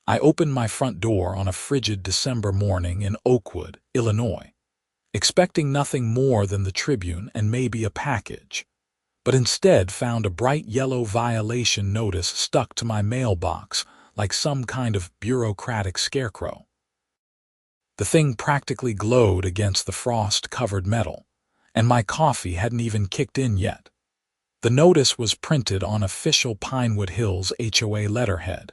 I opened my front door on a frigid December morning in Oakwood, Illinois, expecting nothing more than the Tribune and maybe a package, but instead found a bright yellow violation notice stuck to my mailbox like some kind of bureaucratic scarecrow. The thing practically glowed against the frost-covered metal, and my coffee hadn't even kicked in yet. The notice was printed on official Pinewood Hills HOA letterhead,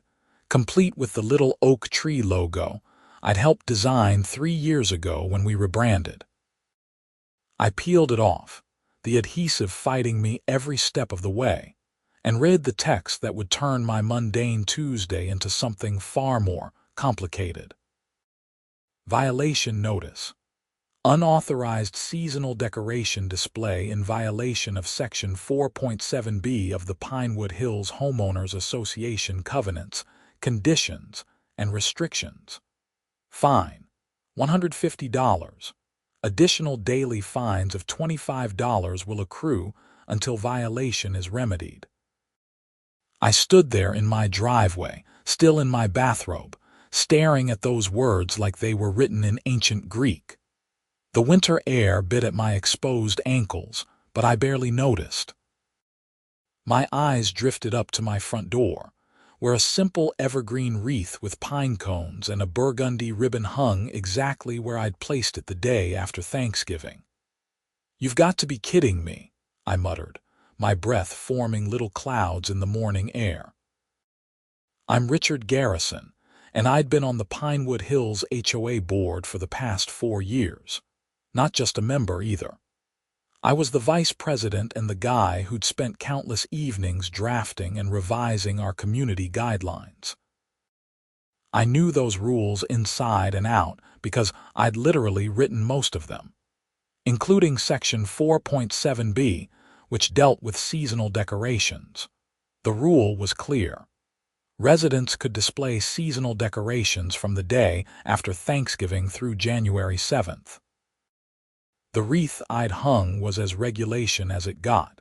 complete with the little oak tree logo I'd helped design 3 years ago when we rebranded. I peeled it off, the adhesive fighting me every step of the way, and read the text that would turn my mundane Tuesday into something far more complicated. Violation notice. Unauthorized seasonal decoration display in violation of Section 4.7b of the Pinewood Hills Homeowners Association Covenants, Conditions, and Restrictions. Fine, $150. Additional daily fines of $25 will accrue until violation is remedied. I stood there in my driveway, still in my bathrobe, staring at those words like they were written in ancient Greek. The winter air bit at my exposed ankles, but I barely noticed. My eyes drifted up to my front door, where a simple evergreen wreath with pine cones and a burgundy ribbon hung exactly where I'd placed it the day after Thanksgiving. "You've got to be kidding me," I muttered, my breath forming little clouds in the morning air. I'm Richard Garrison, and I'd been on the Pinewood Hills HOA board for the past 4 years. Not just a member either. I was the vice president and the guy who'd spent countless evenings drafting and revising our community guidelines. I knew those rules inside and out because I'd literally written most of them, including Section 4.7b, which dealt with seasonal decorations. The rule was clear. Residents could display seasonal decorations from the day after Thanksgiving through January 7th. The wreath I'd hung was as regulation as it got.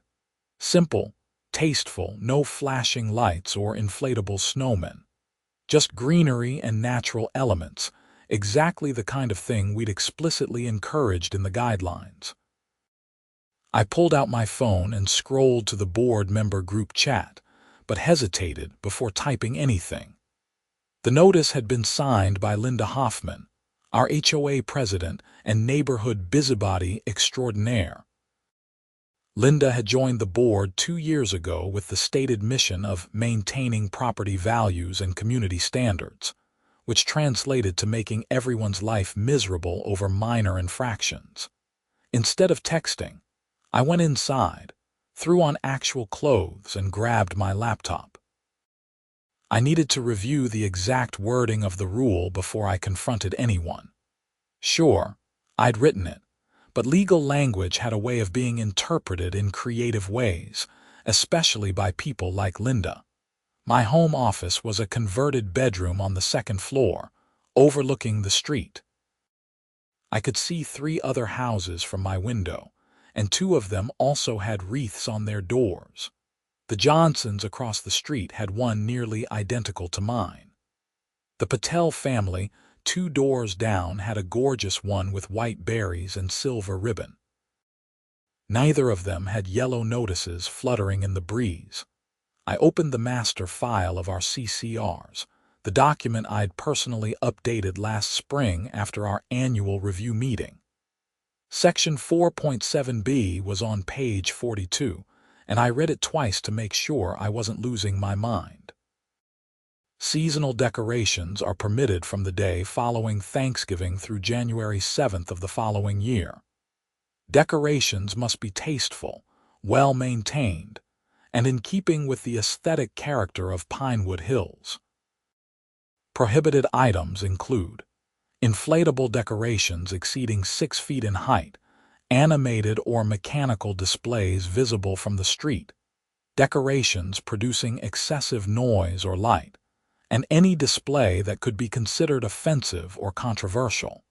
Simple, tasteful, no flashing lights or inflatable snowmen. Just greenery and natural elements, exactly the kind of thing we'd explicitly encouraged in the guidelines. I pulled out my phone and scrolled to the board member group chat, but hesitated before typing anything. The notice had been signed by Linda Hoffman, our HOA president and neighborhood busybody extraordinaire. Linda had joined the board 2 years ago with the stated mission of maintaining property values and community standards, which translated to making everyone's life miserable over minor infractions. Instead of texting, I went inside, threw on actual clothes, and grabbed my laptop. I needed to review the exact wording of the rule before I confronted anyone. Sure, I'd written it, but legal language had a way of being interpreted in creative ways, especially by people like Linda. My home office was a converted bedroom on the 2nd floor, overlooking the street. I could see 3 other houses from my window, and 2 of them also had wreaths on their doors. The Johnsons across the street had one nearly identical to mine. The Patel family, 2 doors down, had a gorgeous one with white berries and silver ribbon. Neither of them had yellow notices fluttering in the breeze. I opened the master file of our CCRs, the document I'd personally updated last spring after our annual review meeting. Section 4.7b was on page 42, and I read it twice to make sure I wasn't losing my mind. Seasonal decorations are permitted from the day following Thanksgiving through January 7th of the following year. Decorations must be tasteful, well-maintained, and in keeping with the aesthetic character of Pinewood Hills. Prohibited items include inflatable decorations exceeding 6 feet in height, animated or mechanical displays visible from the street, decorations producing excessive noise or light, and any display that could be considered offensive or controversial.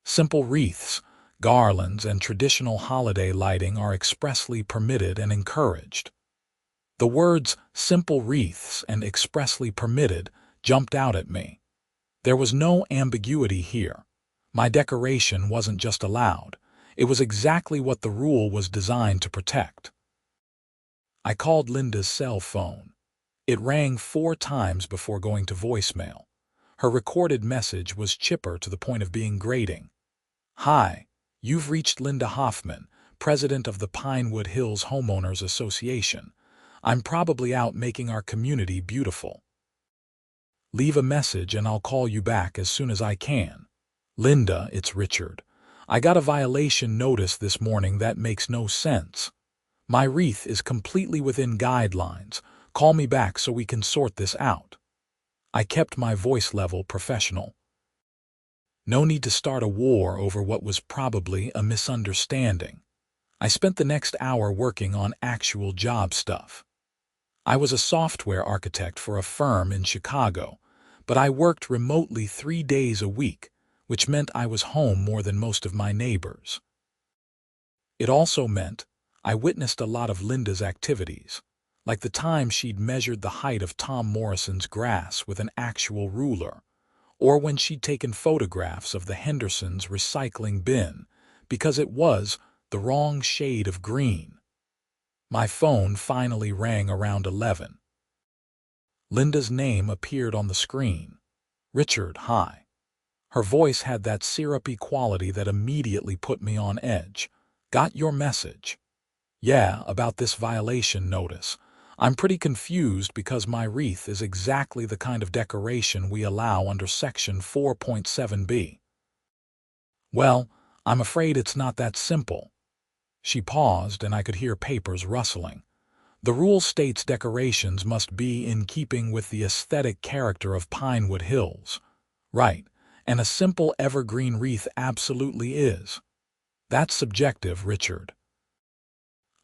Simple wreaths, garlands, and traditional holiday lighting are expressly permitted and encouraged. The words "simple wreaths" and "expressly permitted" jumped out at me. There was no ambiguity here. My decoration wasn't just allowed. It was exactly what the rule was designed to protect. I called Linda's cell phone. It rang 4 times before going to voicemail. Her recorded message was chipper to the point of being grating. "Hi, you've reached Linda Hoffman, president of the Pinewood Hills Homeowners Association. I'm probably out making our community beautiful. Leave a message and I'll call you back as soon as I can. Linda, it's Richard. I got a violation notice this morning that makes no sense. My wreath is completely within guidelines. Call me back so we can sort this out." I kept my voice level professional. No need to start a war over what was probably a misunderstanding. I spent the next hour working on actual job stuff. I was a software architect for a firm in Chicago, but I worked remotely 3 days a week, which meant I was home more than most of my neighbors. It also meant I witnessed a lot of Linda's activities, like the time she'd measured the height of Tom Morrison's grass with an actual ruler, or when she'd taken photographs of the Hendersons' recycling bin because it was the wrong shade of green. My phone finally rang around 11. Linda's name appeared on the screen. "Richard, hi." Her voice had that syrupy quality that immediately put me on edge. "Got your message." "Yeah, about this violation notice. I'm pretty confused because my wreath is exactly the kind of decoration we allow under Section 4.7b. "Well, I'm afraid it's not that simple." She paused and I could hear papers rustling. "The rule states decorations must be in keeping with the aesthetic character of Pinewood Hills." "Right, and a simple evergreen wreath absolutely is." "That's subjective, Richard.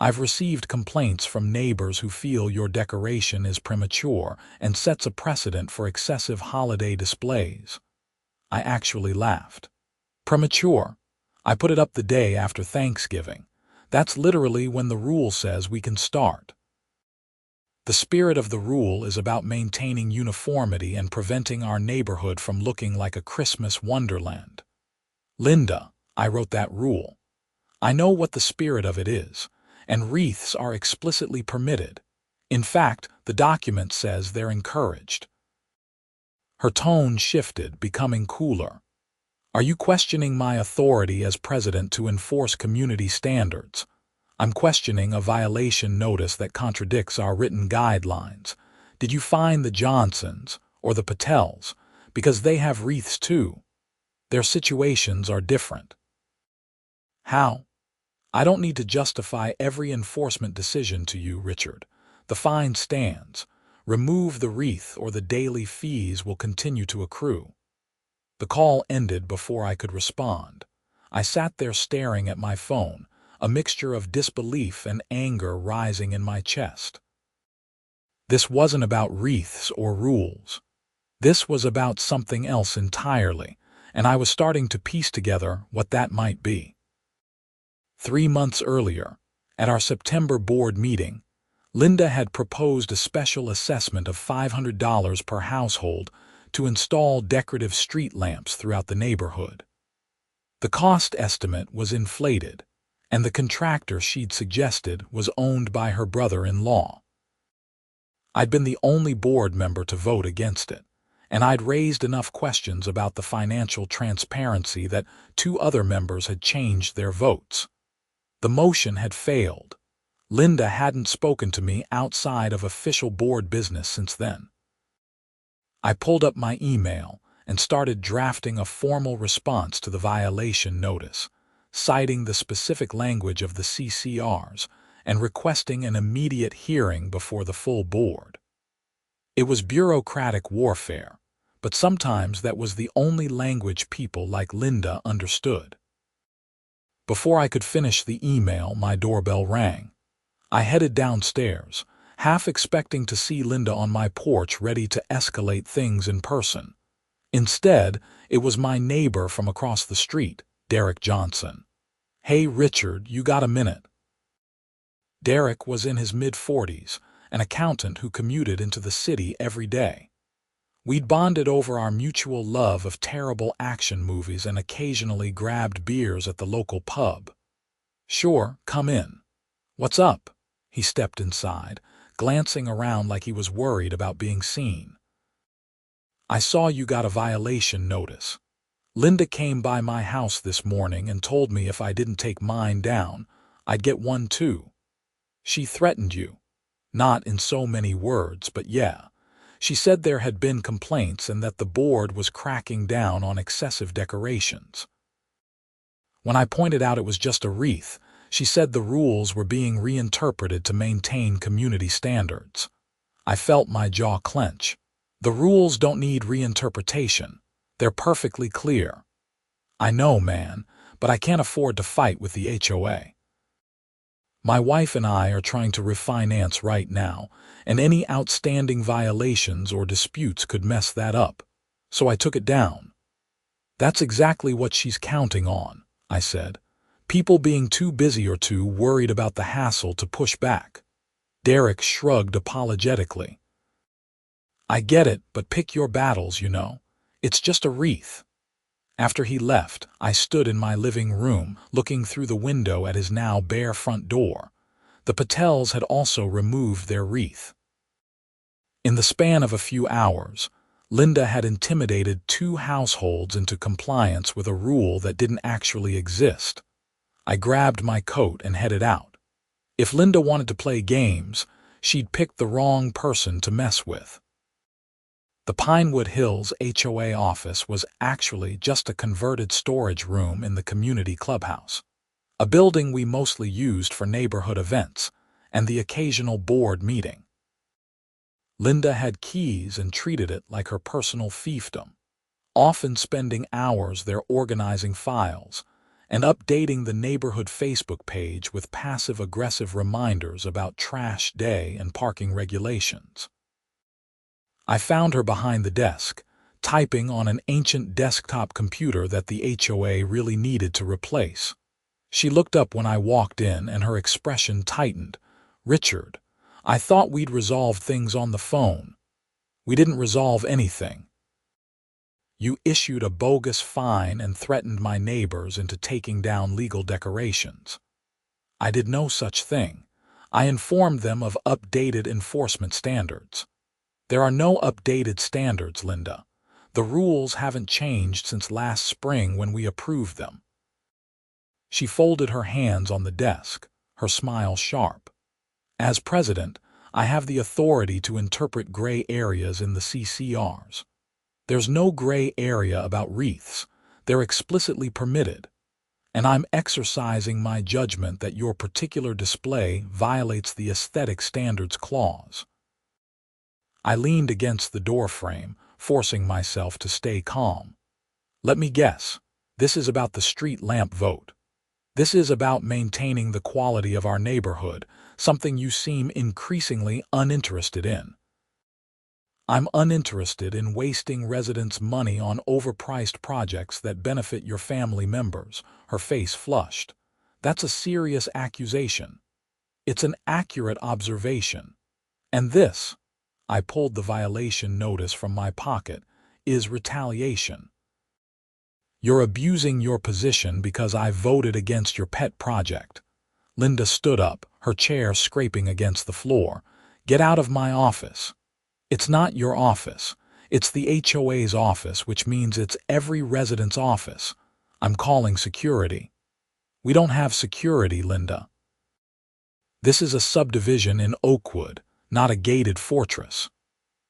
I've received complaints from neighbors who feel your decoration is premature and sets a precedent for excessive holiday displays." I actually laughed. "Premature? I put it up the day after Thanksgiving. That's literally when the rule says we can start." "The spirit of the rule is about maintaining uniformity and preventing our neighborhood from looking like a Christmas wonderland." "Linda, I wrote that rule. I know what the spirit of it is, and wreaths are explicitly permitted. In fact, the document says they're encouraged." Her tone shifted, becoming cooler. "Are you questioning my authority as president to enforce community standards? I'm questioning a violation notice that contradicts our written guidelines. Did you find the Johnsons or the Patels? Because they have wreaths too. Their situations are different." "How?" "I don't need to justify every enforcement decision to you, Richard. The fine stands. Remove the wreath or the daily fees will continue to accrue." The call ended before I could respond. I sat there staring at my phone, a mixture of disbelief and anger rising in my chest. This wasn't about wreaths or rules. This was about something else entirely, and I was starting to piece together what that might be. 3 months earlier, at our September board meeting, Linda had proposed a special assessment of $500 per household to install decorative street lamps throughout the neighborhood. The cost estimate was inflated, and the contractor she'd suggested was owned by her brother-in-law. I'd been the only board member to vote against it, and I'd raised enough questions about the financial transparency that 2 other members had changed their votes. The motion had failed. Linda hadn't spoken to me outside of official board business since then. I pulled up my email and started drafting a formal response to the violation notice, citing the specific language of the CCRs and requesting an immediate hearing before the full board. It was bureaucratic warfare, but sometimes that was the only language people like Linda understood. Before I could finish the email, my doorbell rang. I headed downstairs, half expecting to see Linda on my porch ready to escalate things in person. Instead, it was my neighbor from across the street, Derek Johnson. "Hey Richard, you got a minute?" Derek was in his mid-40s, an accountant who commuted into the city every day. We'd bonded over our mutual love of terrible action movies and occasionally grabbed beers at the local pub. "Sure, come in." "What's up?" He stepped inside, glancing around like he was worried about being seen. "I saw you got a violation notice. Linda came by my house this morning and told me if I didn't take mine down, I'd get one too. She threatened you. Not in so many words, but yeah. She said there had been complaints and that the board was cracking down on excessive decorations. When I pointed out it was just a wreath, she said the rules were being reinterpreted to maintain community standards. I felt my jaw clench. The rules don't need reinterpretation. They're perfectly clear. I know, man, but I can't afford to fight with the HOA. My wife and I are trying to refinance right now, and any outstanding violations or disputes could mess that up. So I took it down. That's exactly what she's counting on, I said. People being too busy or too worried about the hassle to push back. Derek shrugged apologetically. I get it, but pick your battles, you know. It's just a wreath. After he left, I stood in my living room, looking through the window at his now bare front door. The Patels had also removed their wreath. In the span of a few hours, Linda had intimidated 2 households into compliance with a rule that didn't actually exist. I grabbed my coat and headed out. If Linda wanted to play games, she'd picked the wrong person to mess with. The Pinewood Hills HOA office was actually just a converted storage room in the community clubhouse, a building we mostly used for neighborhood events and the occasional board meeting. Linda had keys and treated it like her personal fiefdom, often spending hours there organizing files and updating the neighborhood Facebook page with passive-aggressive reminders about trash day and parking regulations. I found her behind the desk, typing on an ancient desktop computer that the HOA really needed to replace. She looked up when I walked in and her expression tightened. "Richard, I thought we'd resolve things on the phone." "We didn't resolve anything. You issued a bogus fine and threatened my neighbors into taking down legal decorations." "I did no such thing. I informed them of updated enforcement standards." "There are no updated standards, Linda. The rules haven't changed since last spring when we approved them." She folded her hands on the desk, her smile sharp. "As president, I have the authority to interpret gray areas in the CCRs. There's no gray area about wreaths. They're explicitly permitted. And I'm exercising my judgment that your particular display violates the aesthetic standards clause." I leaned against the doorframe, forcing myself to stay calm. "Let me guess. This is about the street lamp vote. This is about maintaining the quality of our neighborhood, something you seem increasingly uninterested in." "I'm uninterested in wasting residents' money on overpriced projects that benefit your family members." Her face flushed. "That's a serious accusation." "It's an accurate observation. And this," I pulled the violation notice from my pocket, "is retaliation. You're abusing your position because I voted against your pet project." Linda stood up, her chair scraping against the floor. "Get out of my office." "It's not your office. It's the HOA's office, which means it's every resident's office. I'm calling security." "We don't have security, Linda. This is a subdivision in Oakwood, not a gated fortress."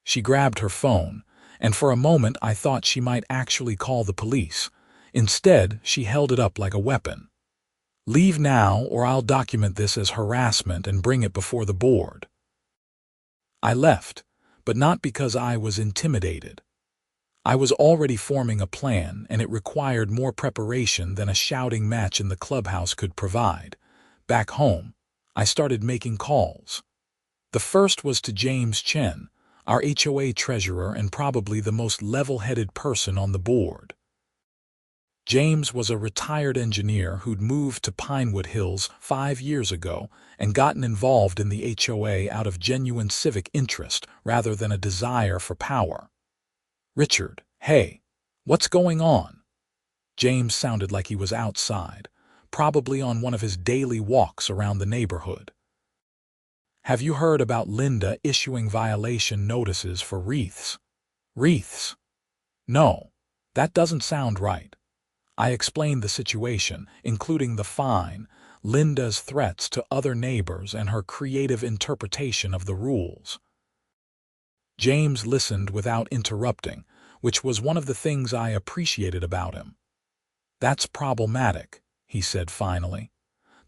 She grabbed her phone, and for a moment I thought she might actually call the police. Instead, she held it up like a weapon. "Leave now, or I'll document this as harassment and bring it before the board." I left, but not because I was intimidated. I was already forming a plan, and it required more preparation than a shouting match in the clubhouse could provide. Back home, I started making calls. The first was to James Chen, our HOA treasurer and probably the most level-headed person on the board. James was a retired engineer who'd moved to Pinewood Hills 5 years ago and gotten involved in the HOA out of genuine civic interest rather than a desire for power. "Richard, hey, what's going on?" James sounded like he was outside, probably on one of his daily walks around the neighborhood. "Have you heard about Linda issuing violation notices for wreaths?" "Wreaths? No, that doesn't sound right." I explained the situation, including the fine, Linda's threats to other neighbors, and her creative interpretation of the rules. James listened without interrupting, which was one of the things I appreciated about him. "That's problematic," he said finally.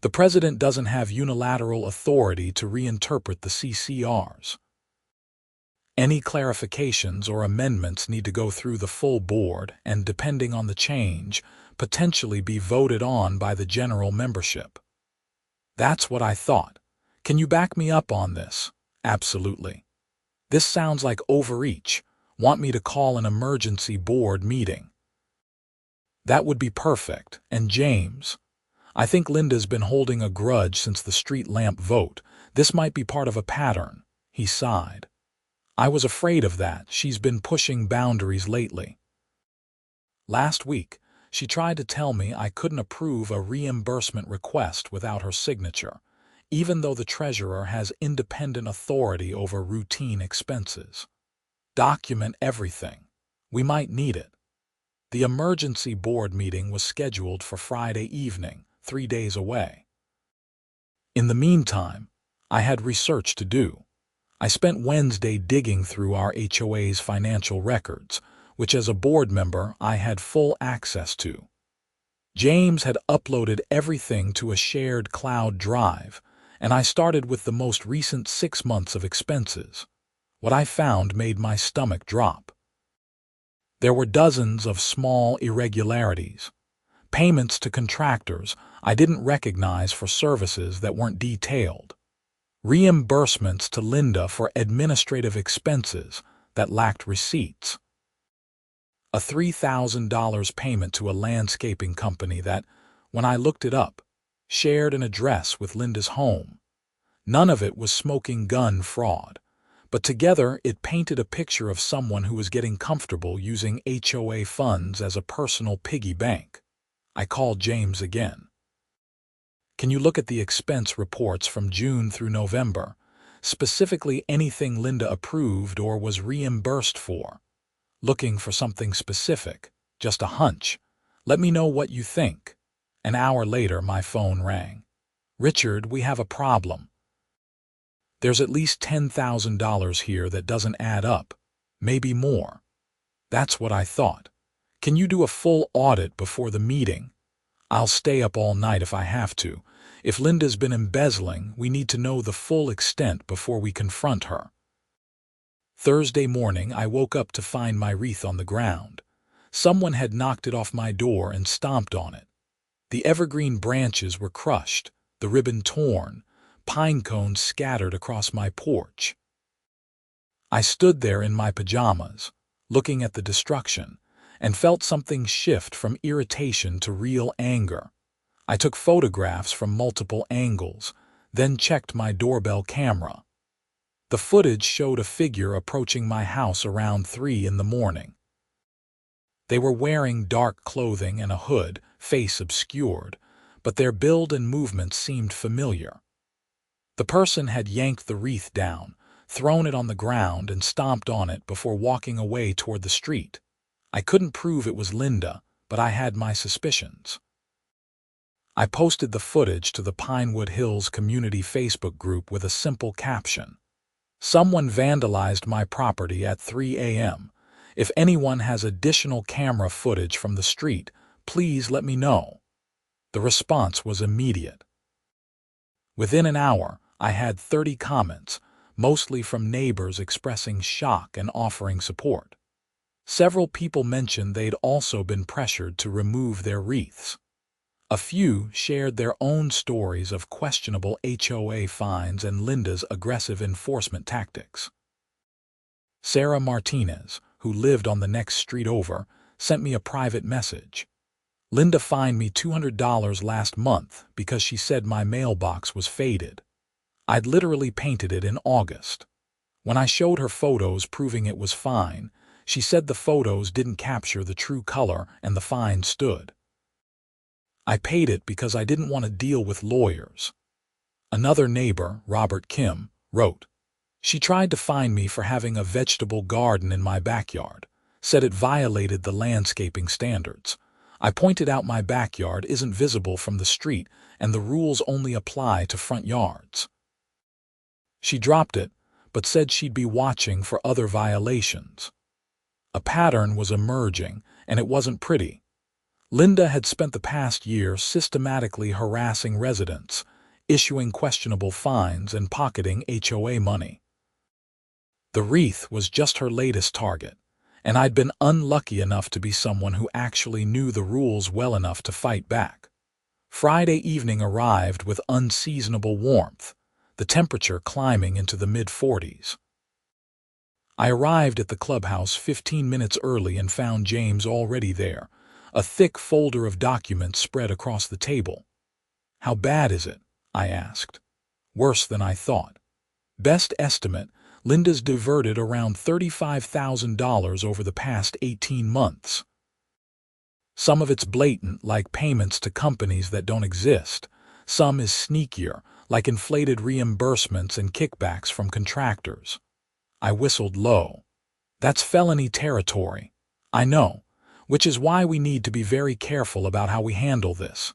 "The president doesn't have unilateral authority to reinterpret the CCRs. Any clarifications or amendments need to go through the full board and, depending on the change, potentially be voted on by the general membership." "That's what I thought. Can you back me up on this?" "Absolutely." "This sounds like overreach. Want me to call an emergency board meeting?" "That would be perfect. And James, I think Linda's been holding a grudge since the street lamp vote. This might be part of a pattern." He sighed. "I was afraid of that. She's been pushing boundaries lately. Last week, she tried to tell me I couldn't approve a reimbursement request without her signature, even though the treasurer has independent authority over routine expenses. Document everything. We might need it." The emergency board meeting was scheduled for Friday evening, 3 days away. In the meantime, I had research to do. I spent Wednesday digging through our HOA's financial records, which as a board member I had full access to. James had uploaded everything to a shared cloud drive, and I started with the most recent 6 months of expenses. What I found made my stomach drop. There were dozens of small irregularities. Payments to contractors I didn't recognize for services that weren't detailed. Reimbursements to Linda for administrative expenses that lacked receipts. A $3,000 payment to a landscaping company that, when I looked it up, shared an address with Linda's home. None of it was smoking gun fraud, but together it painted a picture of someone who was getting comfortable using HOA funds as a personal piggy bank. I called James again. "Can you look at the expense reports from June through November, specifically anything Linda approved or was reimbursed for? Looking for something specific, just a hunch. Let me know what you think." An hour later, my phone rang. "Richard, we have a problem. There's at least $10,000 here that doesn't add up, maybe more." "That's what I thought. Can you do a full audit before the meeting?" "I'll stay up all night if I have to. If Linda's been embezzling, we need to know the full extent before we confront her." Thursday morning, I woke up to find my wreath on the ground. Someone had knocked it off my door and stomped on it. The evergreen branches were crushed, the ribbon torn, pine cones scattered across my porch. I stood there in my pajamas, looking at the destruction, and felt something shift from irritation to real anger. I took photographs from multiple angles, then checked my doorbell camera. The footage showed a figure approaching my house around 3 in the morning. They were wearing dark clothing and a hood, face obscured, but their build and movements seemed familiar. The person had yanked the wreath down, thrown it on the ground, and stomped on it before walking away toward the street. I couldn't prove it was Linda, but I had my suspicions. I posted the footage to the Pinewood Hills community Facebook group with a simple caption: "Someone vandalized my property at 3 a.m. If anyone has additional camera footage from the street, please let me know." The response was immediate. Within an hour, I had 30 comments, mostly from neighbors expressing shock and offering support. Several people mentioned they'd also been pressured to remove their wreaths. A few shared their own stories of questionable HOA fines and Linda's aggressive enforcement tactics. Sarah Martinez, who lived on the next street over, sent me a private message. "Linda fined me $200 last month because she said my mailbox was faded. I'd literally painted it in August. When I showed her photos proving it was fine, She said the photos didn't capture the true color and the fine stood. I paid it because I didn't want to deal with lawyers. Another neighbor, Robert Kim, wrote, "She tried to fine me for having a vegetable garden in my backyard, said it violated the landscaping standards. I pointed out my backyard isn't visible from the street and the rules only apply to front yards." She dropped it, but said she'd be watching for other violations. A pattern was emerging, and it wasn't pretty. Linda had spent the past year systematically harassing residents, issuing questionable fines and pocketing HOA money. The Wreath was just her latest target, and I'd been unlucky enough to be someone who actually knew the rules well enough to fight back. Friday evening arrived with unseasonable warmth, the temperature climbing into the mid-40s. I arrived at the clubhouse 15 minutes early and found James already there, a thick folder of documents spread across the table. "How bad is it?" I asked. "Worse than I thought. Best estimate, Linda's diverted around $35,000 over the past 18 months. Some of it's blatant, like payments to companies that don't exist. Some is sneakier, like inflated reimbursements and kickbacks from contractors." I whistled low. "That's felony territory." "I know, which is why we need to be very careful about how we handle this."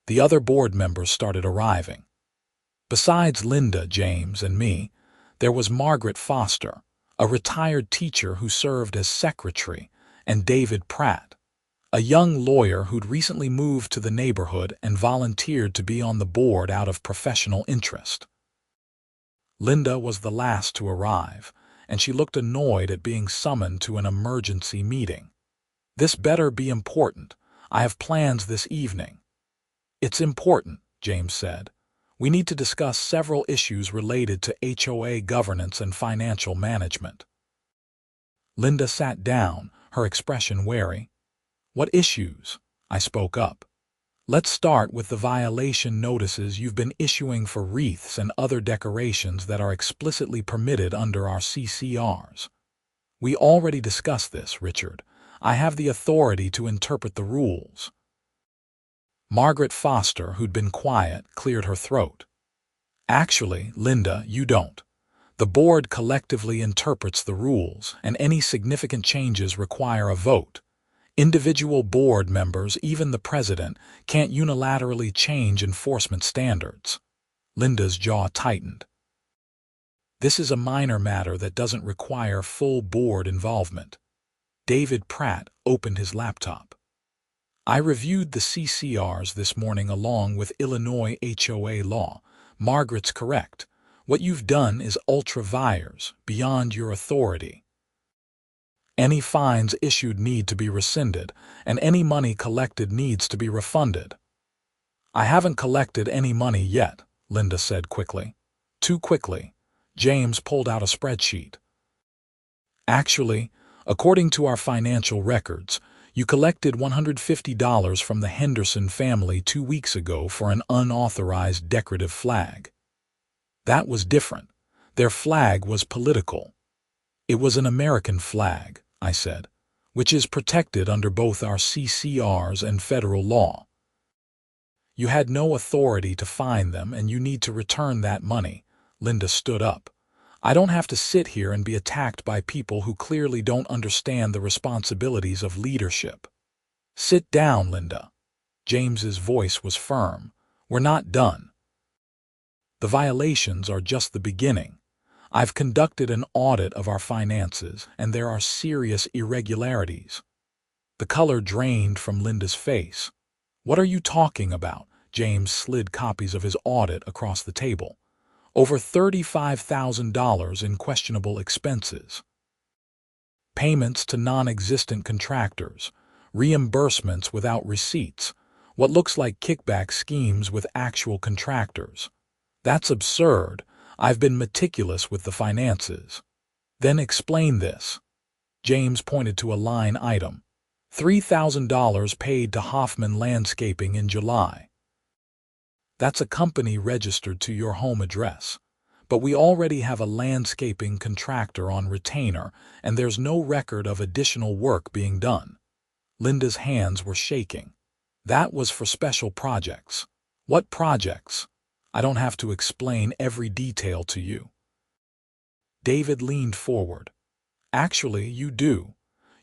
The other board members started arriving. Besides Linda, James, and me, there was Margaret Foster, a retired teacher who served as secretary, and David Pratt, a young lawyer who'd recently moved to the neighborhood and volunteered to be on the board out of professional interest. Linda was the last to arrive, and she looked annoyed at being summoned to an emergency meeting. "This better be important. I have plans this evening." "It's important," James said. "We need to discuss several issues related to HOA governance and financial management." Linda sat down, her expression wary. "What issues?" I spoke up. "Let's start with the violation notices you've been issuing for wreaths and other decorations that are explicitly permitted under our CCRs." "We already discussed this, Richard. I have the authority to interpret the rules." Margaret Foster, who'd been quiet, cleared her throat. "Actually, Linda, you don't. The board collectively interprets the rules, and any significant changes require a vote. Individual board members, even the president, can't unilaterally change enforcement standards." Linda's jaw tightened. "This is a minor matter that doesn't require full board involvement." David Pratt opened his laptop. "I reviewed the CCRs this morning along with Illinois HOA law. Margaret's correct. What you've done is ultra vires, beyond your authority. Any fines issued need to be rescinded, and any money collected needs to be refunded." "I haven't collected any money yet," Linda said quickly. Too quickly. James pulled out a spreadsheet. "Actually, according to our financial records, you collected $150 from the Henderson family 2 weeks ago for an unauthorized decorative flag." "That was different. Their flag was political." "It was an American flag," I said, "which is protected under both our CCRs and federal law. You had no authority to fine them, and you need to return that money." Linda stood up. "I don't have to sit here and be attacked by people who clearly don't understand the responsibilities of leadership." "Sit down, Linda." James's voice was firm. "We're not done. The violations are just the beginning. I've conducted an audit of our finances, and there are serious irregularities." The color drained from Linda's face. "What are you talking about?" James slid copies of his audit across the table. "Over $35,000 in questionable expenses. Payments to non-existent contractors, reimbursements without receipts, what looks like kickback schemes with actual contractors. That's absurd. I've been meticulous with the finances." "Then explain this." James pointed to a line item. $3,000 paid to Hoffman Landscaping in July. "That's a company registered to your home address. but we already have a landscaping contractor on retainer, and there's no record of additional work being done. Linda's hands were shaking. That was for special projects. What projects? I don't have to explain every detail to you. David leaned forward. Actually, you do.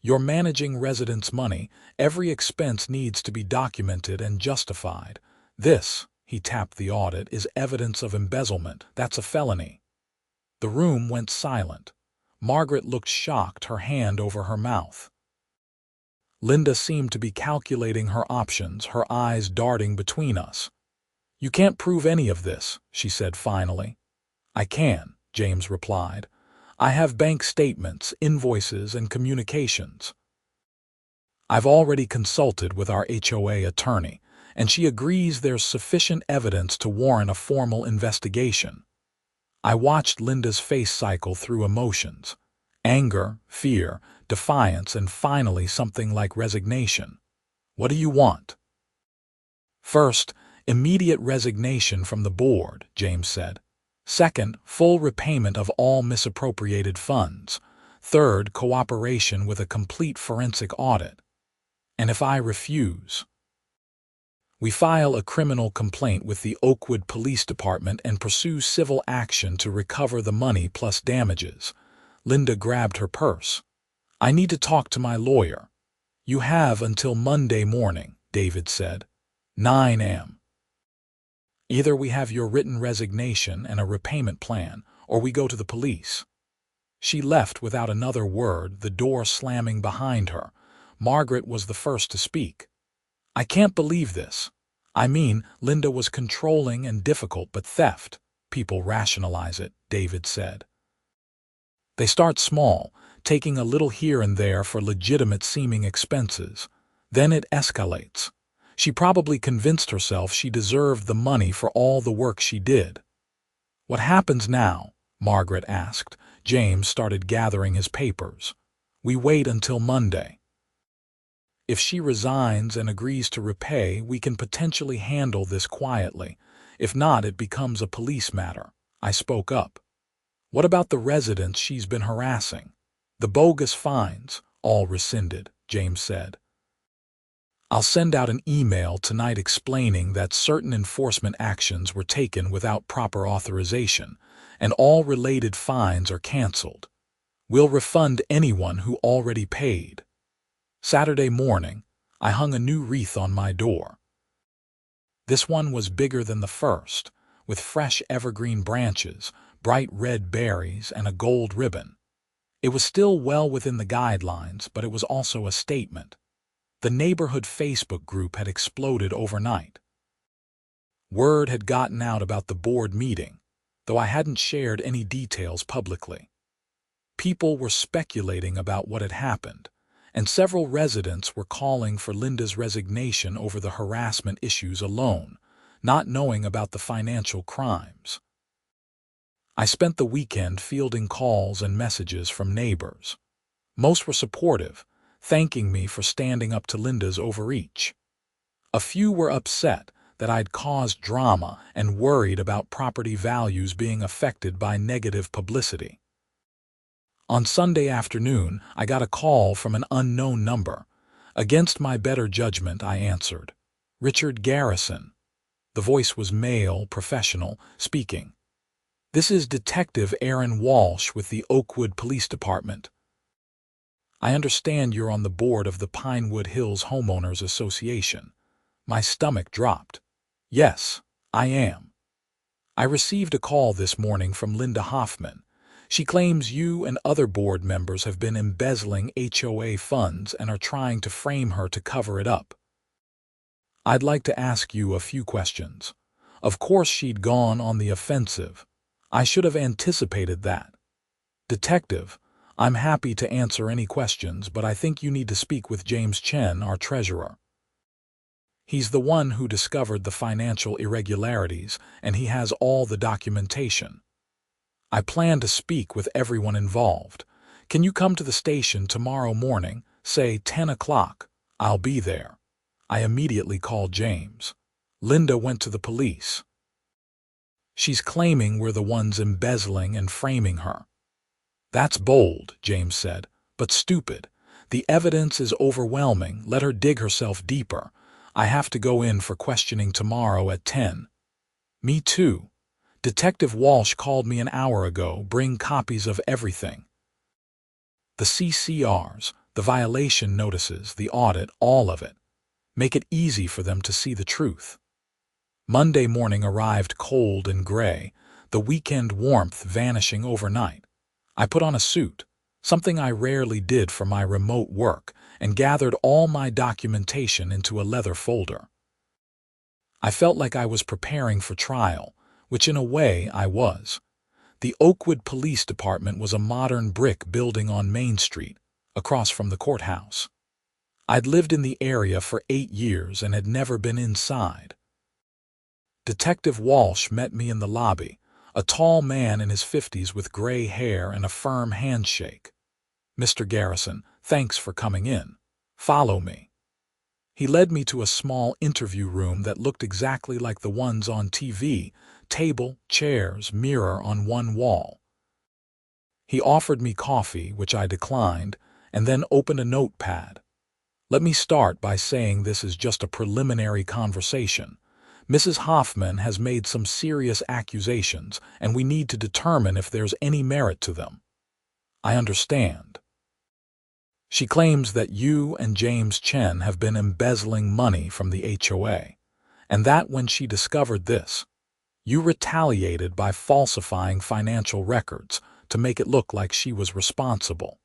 You're managing residents' money. Every expense needs to be documented and justified. This, he tapped the audit, is evidence of embezzlement. That's a felony. The room went silent. Margaret looked shocked, her hand over her mouth. Linda seemed to be calculating her options, her eyes darting between us. You can't prove any of this, she said finally. I can, James replied. I have bank statements, invoices, and communications. I've already consulted with our HOA attorney, and she agrees there's sufficient evidence to warrant a formal investigation. I watched Linda's face cycle through emotions. Anger, fear, defiance, and finally something like resignation. What do you want? First, immediate resignation from the board, James said. Second, full repayment of all misappropriated funds. Third, cooperation with a complete forensic audit. And if I refuse? We file a criminal complaint with the Oakwood Police Department and pursue civil action to recover the money plus damages. Linda grabbed her purse. I need to talk to my lawyer. You have until Monday morning, David said. 9 a.m. Either we have your written resignation and a repayment plan, or we go to the police. She left without another word, the door slamming behind her. Margaret was the first to speak. I can't believe this. I mean, Linda was controlling and difficult, but theft. People rationalize it, David said. They start small, taking a little here and there for legitimate-seeming expenses. Then it escalates. She probably convinced herself she deserved the money for all the work she did. What happens now? Margaret asked. James started gathering his papers. We wait until Monday. If she resigns and agrees to repay, we can potentially handle this quietly. If not, it becomes a police matter. I spoke up. What about the residents she's been harassing? The bogus fines, all rescinded, James said. I'll send out an email tonight explaining that certain enforcement actions were taken without proper authorization, and all related fines are canceled. We'll refund anyone who already paid. Saturday morning, I hung a new wreath on my door. This one was bigger than the first, with fresh evergreen branches, bright red berries, and a gold ribbon. It was still well within the guidelines, but it was also a statement. The neighborhood Facebook group had exploded overnight. Word had gotten out about the board meeting, though I hadn't shared any details publicly. People were speculating about what had happened, and several residents were calling for Linda's resignation over the harassment issues alone, not knowing about the financial crimes. I spent the weekend fielding calls and messages from neighbors. Most were supportive, thanking me for standing up to Linda's overreach. A few were upset that I'd caused drama and worried about property values being affected by negative publicity. On Sunday afternoon, I got a call from an unknown number. Against my better judgment, I answered. Richard Garrison. The voice was male, professional, speaking. This is Detective Aaron Walsh with the Oakwood Police Department. I understand you're on the board of the Pinewood Hills Homeowners Association. My stomach dropped. Yes, I am. I received a call this morning from Linda Hoffman. She claims you and other board members have been embezzling HOA funds and are trying to frame her to cover it up. I'd like to ask you a few questions. Of course she'd gone on the offensive. I should have anticipated that. Detective, I'm happy to answer any questions, but I think you need to speak with James Chen, our treasurer. He's the one who discovered the financial irregularities, and he has all the documentation. I plan to speak with everyone involved. Can you come to the station tomorrow morning, say 10 o'clock? I'll be there. I immediately called James. Linda went to the police. She's claiming we're the ones embezzling and framing her. That's bold, James said, but stupid. The evidence is overwhelming. Let her dig herself deeper. I have to go in for questioning tomorrow at 10. Me too. Detective Walsh called me an hour ago. Bring copies of everything. The CCRs, the violation notices, the audit, all of it. Make it easy for them to see the truth. Monday morning arrived cold and gray, the weekend warmth vanishing overnight. I put on a suit, something I rarely did for my remote work, and gathered all my documentation into a leather folder. I felt like I was preparing for trial, which in a way I was. The Oakwood Police Department was a modern brick building on Main Street, across from the courthouse. I'd lived in the area for 8 years and had never been inside. Detective Walsh met me in the lobby, a tall man in his 50s with gray hair and a firm handshake. "Mr. Garrison, thanks for coming in. Follow me." He led me to a small interview room that looked exactly like the ones on TV, table, chairs, mirror on one wall. He offered me coffee, which I declined, and then opened a notepad. "Let me start by saying this is just a preliminary conversation. Mrs. Hoffman has made some serious accusations, and we need to determine if there's any merit to them." "I understand." "She claims that you and James Chen have been embezzling money from the HOA, and that when she discovered this, you retaliated by falsifying financial records to make it look like she was responsible.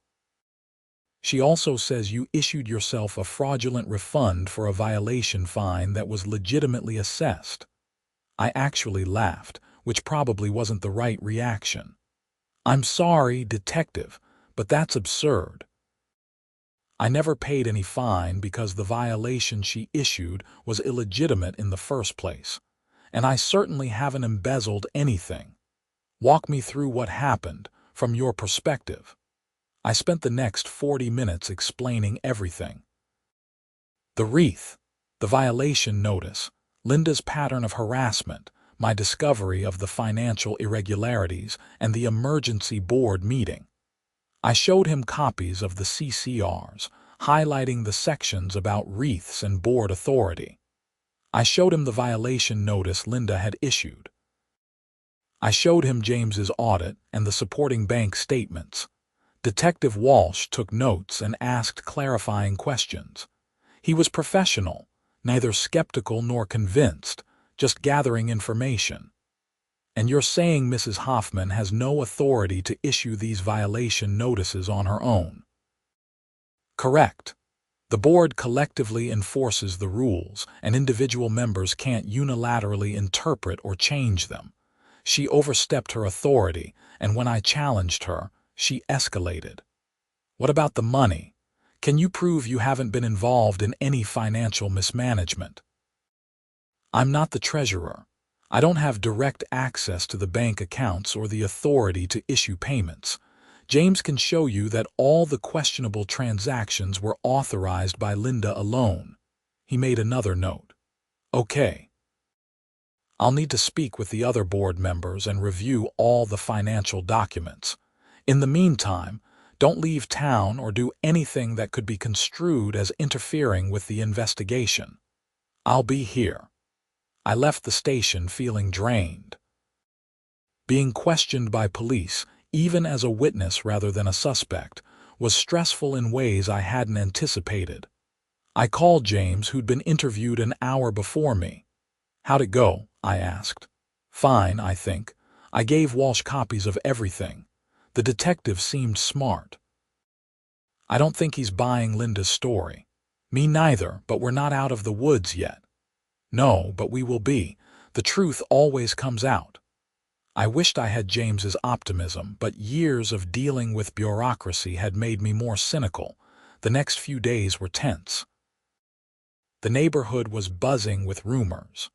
She also says you issued yourself a fraudulent refund for a violation fine that was legitimately assessed." I actually laughed, which probably wasn't the right reaction. "I'm sorry, detective, but that's absurd. I never paid any fine because the violation she issued was illegitimate in the first place, and I certainly haven't embezzled anything. Walk me through what happened, from your perspective." I spent the next 40 minutes explaining everything. The Wreath, the violation notice, Linda's pattern of harassment, my discovery of the financial irregularities, and the emergency board meeting. I showed him copies of the CCRs, highlighting the sections about wreaths and board authority. I showed him the violation notice Linda had issued. I showed him James's audit and the supporting bank statements. Detective Walsh took notes and asked clarifying questions. He was professional, neither skeptical nor convinced, just gathering information. "And you're saying Mrs. Hoffman has no authority to issue these violation notices on her own?" "Correct. The board collectively enforces the rules, and individual members can't unilaterally interpret or change them. She overstepped her authority, and when I challenged her, she escalated." "What about the money? Can you prove you haven't been involved in any financial mismanagement?" "I'm not the treasurer. I don't have direct access to the bank accounts or the authority to issue payments. James can show you that all the questionable transactions were authorized by Linda alone." He made another note. "Okay. I'll need to speak with the other board members and review all the financial documents. In the meantime, don't leave town or do anything that could be construed as interfering with the investigation. I'll be here." I left the station feeling drained. Being questioned by police, even as a witness rather than a suspect, was stressful in ways I hadn't anticipated. I called James, who'd been interviewed an hour before me. "How'd it go?" I asked. "Fine, I think. I gave Walsh copies of everything. The detective seemed smart." "I don't think he's buying Linda's story." "Me neither, but we're not out of the woods yet." "No, but we will be. The truth always comes out." I wished I had James's optimism, but years of dealing with bureaucracy had made me more cynical. The next few days were tense. The neighborhood was buzzing with rumors.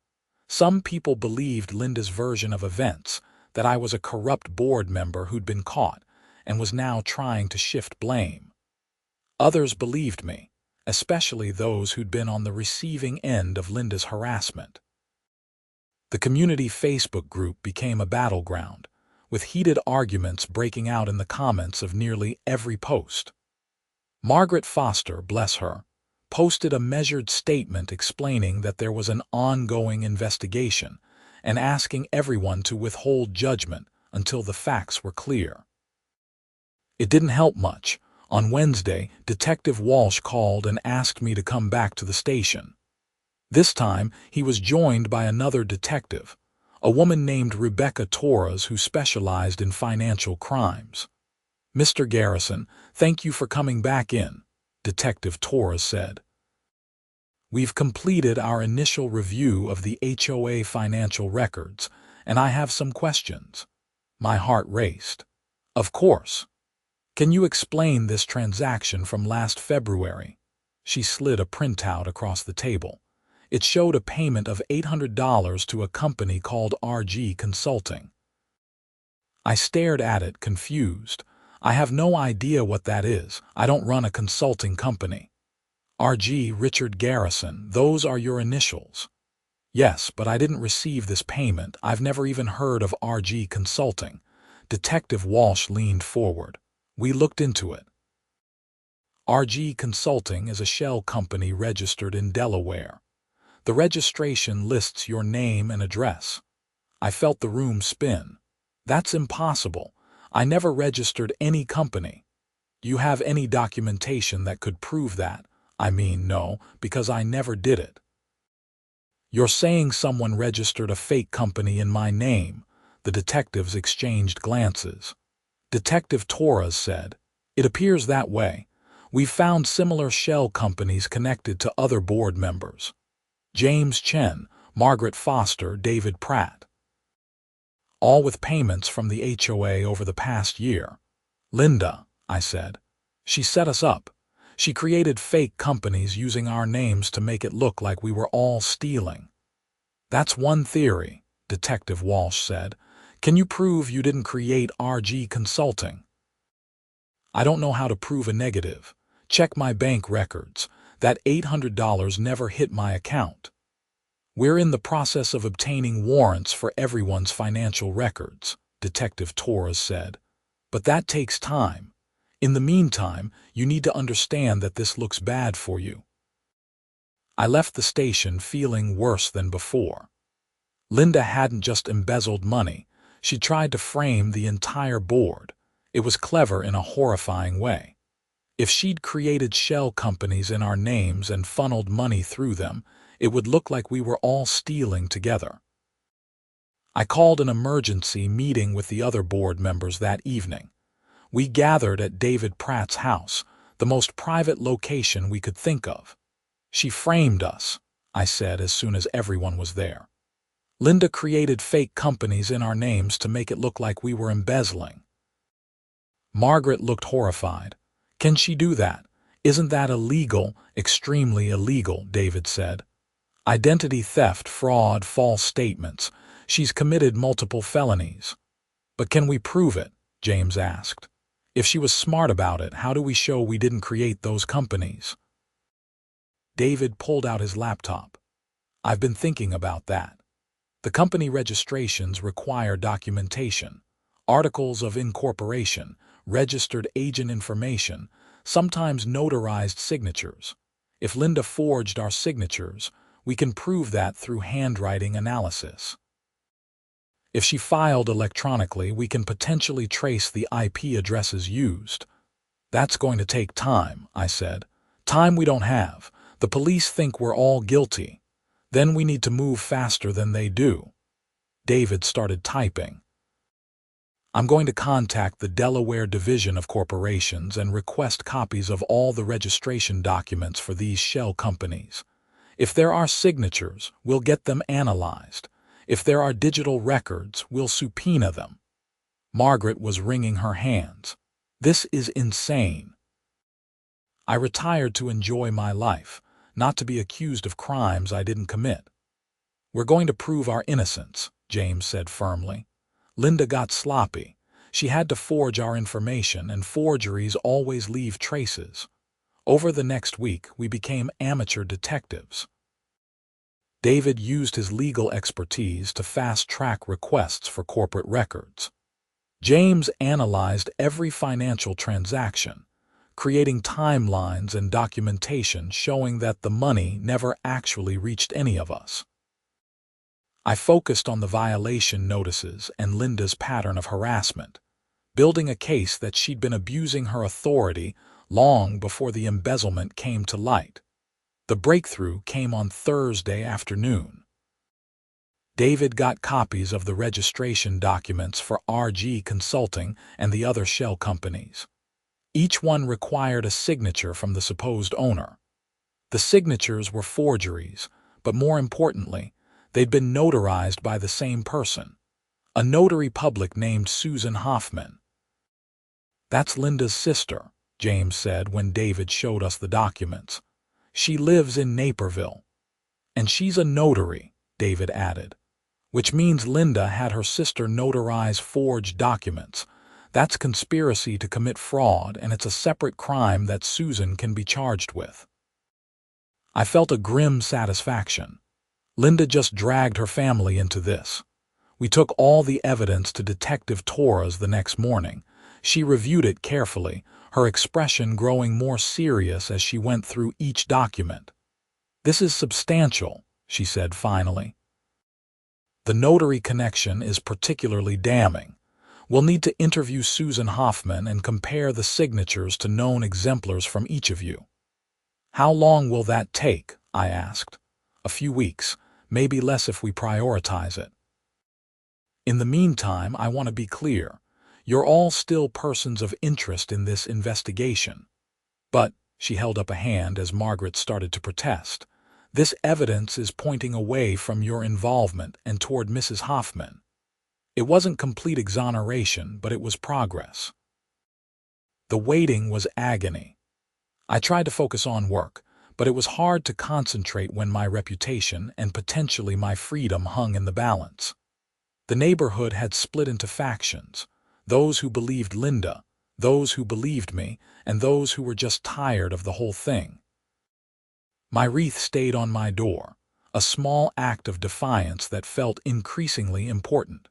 Some people believed Linda's version of events, that I was a corrupt board member who'd been caught and was now trying to shift blame. Others believed me, especially those who'd been on the receiving end of Linda's harassment. The community Facebook group became a battleground, with heated arguments breaking out in the comments of nearly every post. Margaret Foster, bless her, posted a measured statement explaining that there was an ongoing investigation and asking everyone to withhold judgment until the facts were clear. It didn't help much. On Wednesday, Detective Walsh called and asked me to come back to the station. This time, he was joined by another detective, a woman named Rebecca Torres who specialized in financial crimes. "Mr. Garrison, thank you for coming back in," Detective Torres said. "We've completed our initial review of the HOA financial records, and I have some questions." My heart raced. "Of course. Can you explain this transaction from last February?" She slid a printout across the table. It showed a payment of $800 to a company called RG Consulting. I stared at it, confused. "I have no idea what that is. I don't run a consulting company." "RG, Richard Garrison, those are your initials." "Yes, but I didn't receive this payment. I've never even heard of RG Consulting." Detective Walsh leaned forward. "We looked into it. RG Consulting is a shell company registered in Delaware. The registration lists your name and address." I felt the room spin. "That's impossible. I never registered any company." "Do you have any documentation that could prove that?" "I mean, no, because I never did it." "You're saying someone registered a fake company in my name?" The detectives exchanged glances. Detective Torres said, "It appears that way. We've found similar shell companies connected to other board members. James Chen, Margaret Foster, David Pratt. All with payments from the HOA over the past year." "Linda," I said. "She set us up. She created fake companies using our names to make it look like we were all stealing." "That's one theory," Detective Walsh said. "Can you prove you didn't create RG Consulting?" "I don't know how to prove a negative. Check my bank records. That $800 never hit my account." "We're in the process of obtaining warrants for everyone's financial records," Detective Torres said. "But that takes time. In the meantime, you need to understand that this looks bad for you." I left the station feeling worse than before. Linda hadn't just embezzled money. She tried to frame the entire board. It was clever in a horrifying way. If she'd created shell companies in our names and funneled money through them, it would look like we were all stealing together. I called an emergency meeting with the other board members that evening. We gathered at David Pratt's house, the most private location we could think of. "She framed us," I said as soon as everyone was there. "Linda created fake companies in our names to make it look like we were embezzling." Margaret looked horrified. "Can she do that? Isn't that illegal?" "Extremely illegal," David said. "Identity theft, fraud, false statements. She's committed multiple felonies." "But can we prove it?" James asked. "If she was smart about it, how do we show we didn't create those companies?" David pulled out his laptop. "I've been thinking about that. The company registrations require documentation, articles of incorporation, registered agent information, sometimes notarized signatures. If Linda forged our signatures, we can prove that through handwriting analysis. If she filed electronically, we can potentially trace the IP addresses used." "That's going to take time," I said. "Time we don't have. The police think we're all guilty. Then we need to move faster than they do." David started typing. "I'm going to contact the Delaware Division of Corporations and request copies of all the registration documents for these shell companies. If there are signatures, we'll get them analyzed. If there are digital records, we'll subpoena them." Margaret was wringing her hands. "This is insane." I retired to enjoy my life, not to be accused of crimes I didn't commit. "We're going to prove our innocence," James said firmly. "Linda got sloppy. She had to forge our information, and forgeries always leave traces." Over the next week, we became amateur detectives. David used his legal expertise to fast-track requests for corporate records. James analyzed every financial transaction, creating timelines and documentation showing that the money never actually reached any of us. I focused on the violation notices and Linda's pattern of harassment, building a case that she'd been abusing her authority long before the embezzlement came to light. The breakthrough came on Thursday afternoon. David got copies of the registration documents for RG Consulting and the other shell companies. Each one required a signature from the supposed owner. The signatures were forgeries, but more importantly, they'd been notarized by the same person, a notary public named Susan Hoffman. "That's Linda's sister," James said when David showed us the documents. "She lives in Naperville." "And she's a notary," David added, "which means Linda had her sister notarize forged documents. That's conspiracy to commit fraud, and it's a separate crime that Susan can be charged with." I felt a grim satisfaction. Linda just dragged her family into this. We took all the evidence to Detective Torres the next morning. She reviewed it carefully, her expression growing more serious as she went through each document. "This is substantial," she said finally. "The notary connection is particularly damning. We'll need to interview Susan Hoffman and compare the signatures to known exemplars from each of you." "How long will that take?" I asked. "A few weeks, maybe less if we prioritize it. In the meantime, I want to be clear. You're all still persons of interest in this investigation. But," she held up a hand as Margaret started to protest, "this evidence is pointing away from your involvement and toward Mrs. Hoffman. It wasn't complete exoneration, but it was progress." The waiting was agony. I tried to focus on work, but it was hard to concentrate when my reputation and potentially my freedom hung in the balance. The neighborhood had split into factions, those who believed Linda, those who believed me, and those who were just tired of the whole thing. My wreath stayed on my door, a small act of defiance that felt increasingly important.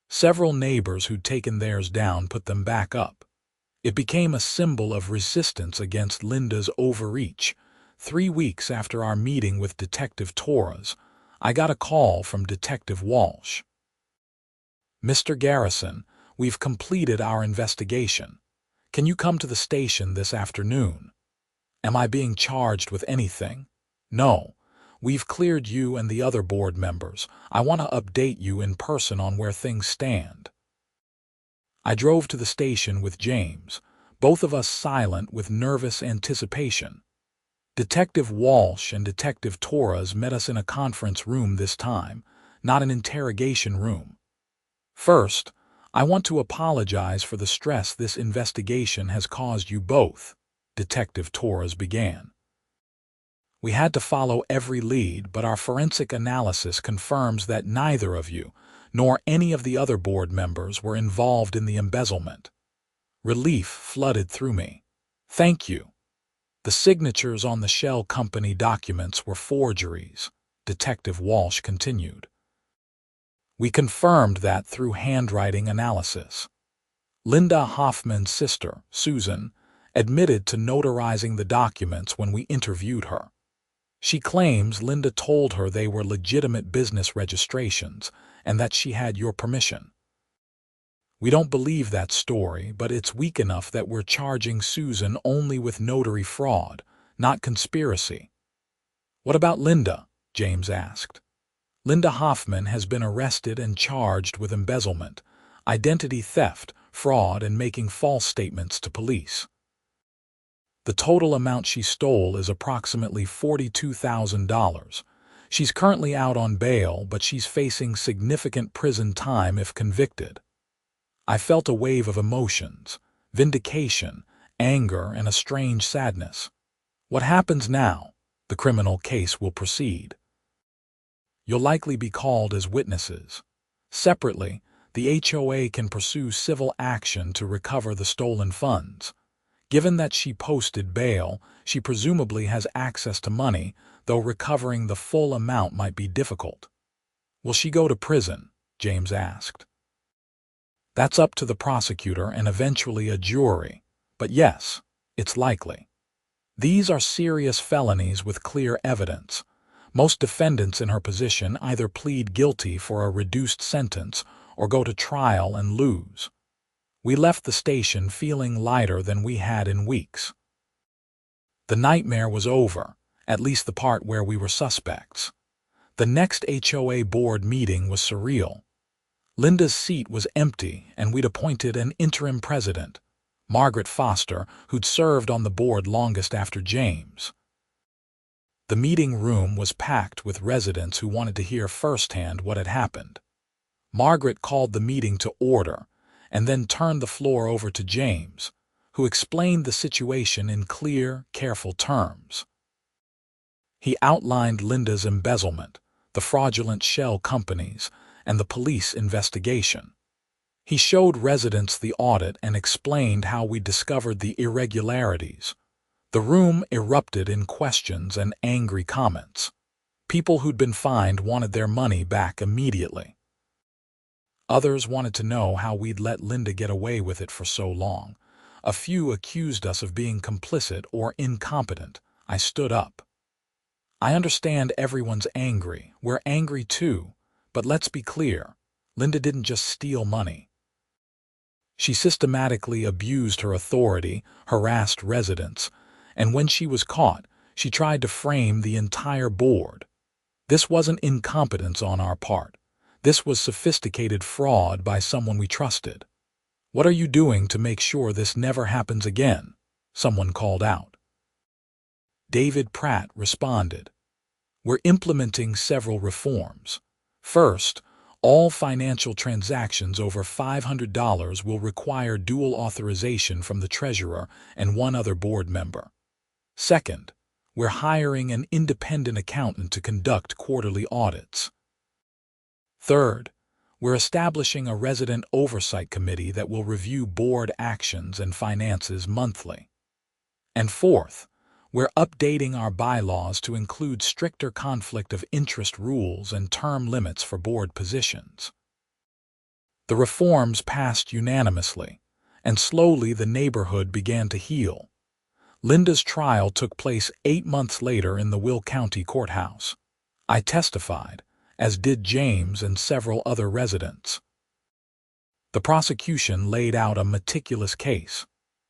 Several neighbors who'd taken theirs down put them back up. It became a symbol of resistance against Linda's overreach. 3 weeks after our meeting with Detective Torres, I got a call from Detective Walsh. "Mr. Garrison, we've completed our investigation. Can you come to the station this afternoon?" "Am I being charged with anything?" "No. We've cleared you and the other board members. I want to update you in person on where things stand." I drove to the station with James, both of us silent with nervous anticipation. Detective Walsh and Detective Torres met us in a conference room this time, not an interrogation room. "First, I want to apologize for the stress this investigation has caused you both," Detective Torres began. "We had to follow every lead, but our forensic analysis confirms that neither of you, nor any of the other board members, were involved in the embezzlement." Relief flooded through me. "Thank you." "The signatures on the shell company documents were forgeries," Detective Walsh continued. "We confirmed that through handwriting analysis. Linda Hoffman's sister, Susan, admitted to notarizing the documents when we interviewed her. She claims Linda told her they were legitimate business registrations and that she had your permission. We don't believe that story, but it's weak enough that we're charging Susan only with notary fraud, not conspiracy." "What about Linda?" James asked. "Linda Hoffman has been arrested and charged with embezzlement, identity theft, fraud, and making false statements to police. The total amount she stole is approximately $42,000. She's currently out on bail, but she's facing significant prison time if convicted." I felt a wave of emotions, vindication, anger, and a strange sadness. "What happens now?" "The criminal case will proceed. You'll likely be called as witnesses. Separately, the HOA can pursue civil action to recover the stolen funds. Given that she posted bail, she presumably has access to money, though recovering the full amount might be difficult. Will she go to prison? James asked. That's up to the prosecutor and eventually a jury, but yes, it's likely. These are serious felonies with clear evidence. Most defendants in her position either plead guilty for a reduced sentence or go to trial and lose. We left the station feeling lighter than we had in weeks. The nightmare was over, at least the part where we were suspects. The next HOA board meeting was surreal. Linda's seat was empty, and we'd appointed an interim president, Margaret Foster, who'd served on the board longest after James. The meeting room was packed with residents who wanted to hear firsthand what had happened. Margaret called the meeting to order, and then turned the floor over to James, who explained the situation in clear, careful terms. He outlined Linda's embezzlement, the fraudulent shell companies, and the police investigation. He showed residents the audit and explained how we discovered the irregularities. The room erupted in questions and angry comments. People who'd been fined wanted their money back immediately. Others wanted to know how we'd let Linda get away with it for so long. A few accused us of being complicit or incompetent. I stood up. I understand everyone's angry. We're angry too. But let's be clear, Linda didn't just steal money. She systematically abused her authority, harassed residents, and when she was caught, she tried to frame the entire board. This wasn't incompetence on our part. This was sophisticated fraud by someone we trusted. "What are you doing to make sure this never happens again?" someone called out. David Pratt responded, "We're implementing several reforms. First, all financial transactions over $500 will require dual authorization from the treasurer and one other board member. Second, we're hiring an independent accountant to conduct quarterly audits. Third, we're establishing a resident oversight committee that will review board actions and finances monthly. And fourth, we're updating our bylaws to include stricter conflict of interest rules and term limits for board positions." The reforms passed unanimously, and slowly the neighborhood began to heal. Linda's trial took place 8 months later in the Will County Courthouse. I testified, as did James and several other residents. The prosecution laid out a meticulous case.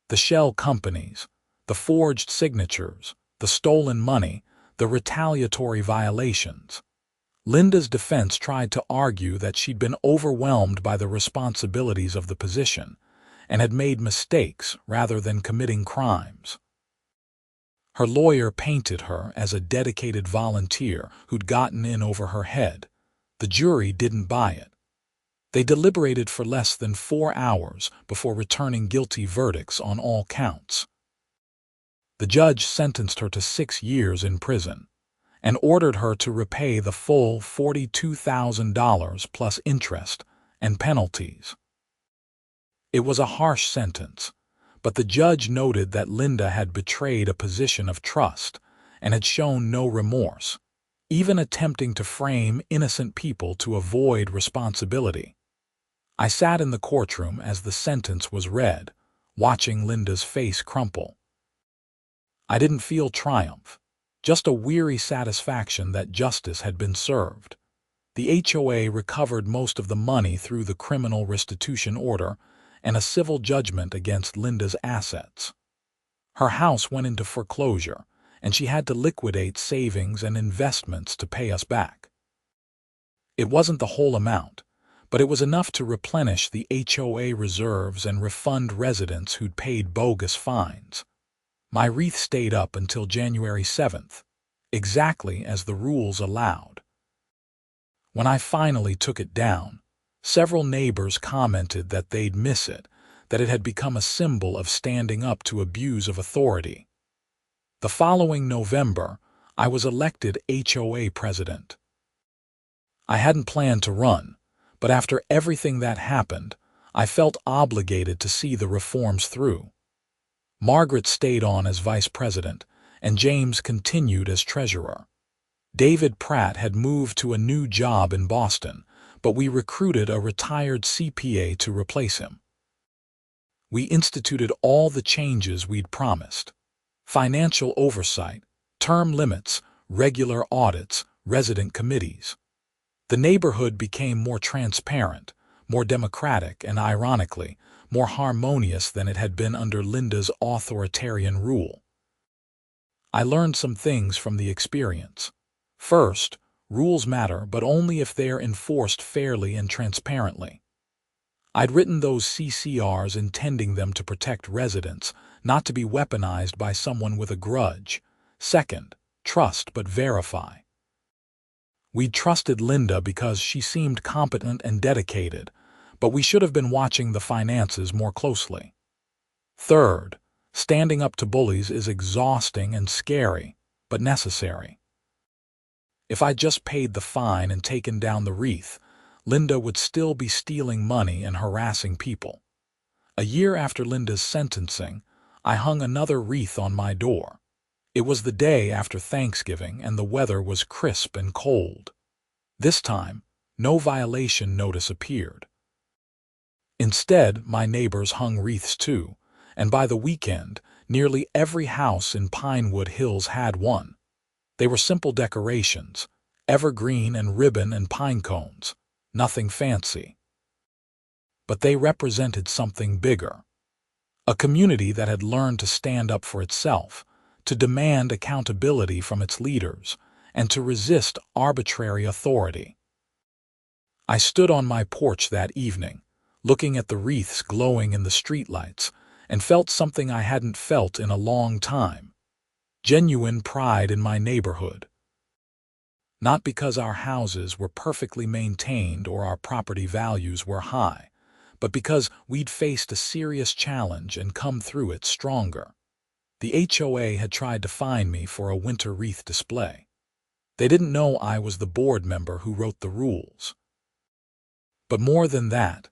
The shell companies, the forged signatures, the stolen money, the retaliatory violations. Linda's defense tried to argue that she'd been overwhelmed by the responsibilities of the position and had made mistakes rather than committing crimes. Her lawyer painted her as a dedicated volunteer who'd gotten in over her head. The jury didn't buy it. They deliberated for less than 4 hours before returning guilty verdicts on all counts. The judge sentenced her to 6 years in prison and ordered her to repay the full $42,000 plus interest and penalties. It was a harsh sentence, but the judge noted that Linda had betrayed a position of trust and had shown no remorse, even attempting to frame innocent people to avoid responsibility. I sat in the courtroom as the sentence was read, watching Linda's face crumple. I didn't feel triumph, just a weary satisfaction that justice had been served. The HOA recovered most of the money through the criminal restitution order and a civil judgment against Linda's assets. Her house went into foreclosure, and she had to liquidate savings and investments to pay us back. It wasn't the whole amount, but it was enough to replenish the HOA reserves and refund residents who'd paid bogus fines. My wreath stayed up until January 7th, exactly as the rules allowed. When I finally took it down, several neighbors commented that they'd miss it, that it had become a symbol of standing up to abuse of authority. The following November, I was elected HOA president. I hadn't planned to run, but after everything that happened, I felt obligated to see the reforms through. Margaret stayed on as vice president, and James continued as treasurer. David Pratt had moved to a new job in Boston, but we recruited a retired CPA to replace him. We instituted all the changes we'd promised: financial oversight, term limits, regular audits, resident committees. The neighborhood became more transparent, more democratic, and ironically, more harmonious than it had been under Linda's authoritarian rule. I learned some things from the experience. First, rules matter, but only if they are enforced fairly and transparently. I'd written those CCRs intending them to protect residents, not to be weaponized by someone with a grudge. Second, trust but verify. We'd trusted Linda because she seemed competent and dedicated, but we should have been watching the finances more closely. Third, standing up to bullies is exhausting and scary, but necessary. If I'd just paid the fine and taken down the wreath, Linda would still be stealing money and harassing people. A year after Linda's sentencing, I hung another wreath on my door. It was the day after Thanksgiving, and the weather was crisp and cold. This time, no violation notice appeared. Instead, my neighbors hung wreaths too, and by the weekend, nearly every house in Pinewood Hills had one. They were simple decorations, evergreen and ribbon and pine cones, nothing fancy. But they represented something bigger. A community that had learned to stand up for itself, to demand accountability from its leaders, and to resist arbitrary authority. I stood on my porch that evening, looking at the wreaths glowing in the streetlights, and felt something I hadn't felt in a long time: genuine pride in my neighborhood. Not because our houses were perfectly maintained or our property values were high, but because we'd faced a serious challenge and come through it stronger. The HOA had tried to fine me for a winter wreath display. They didn't know I was the board member who wrote the rules. But more than that,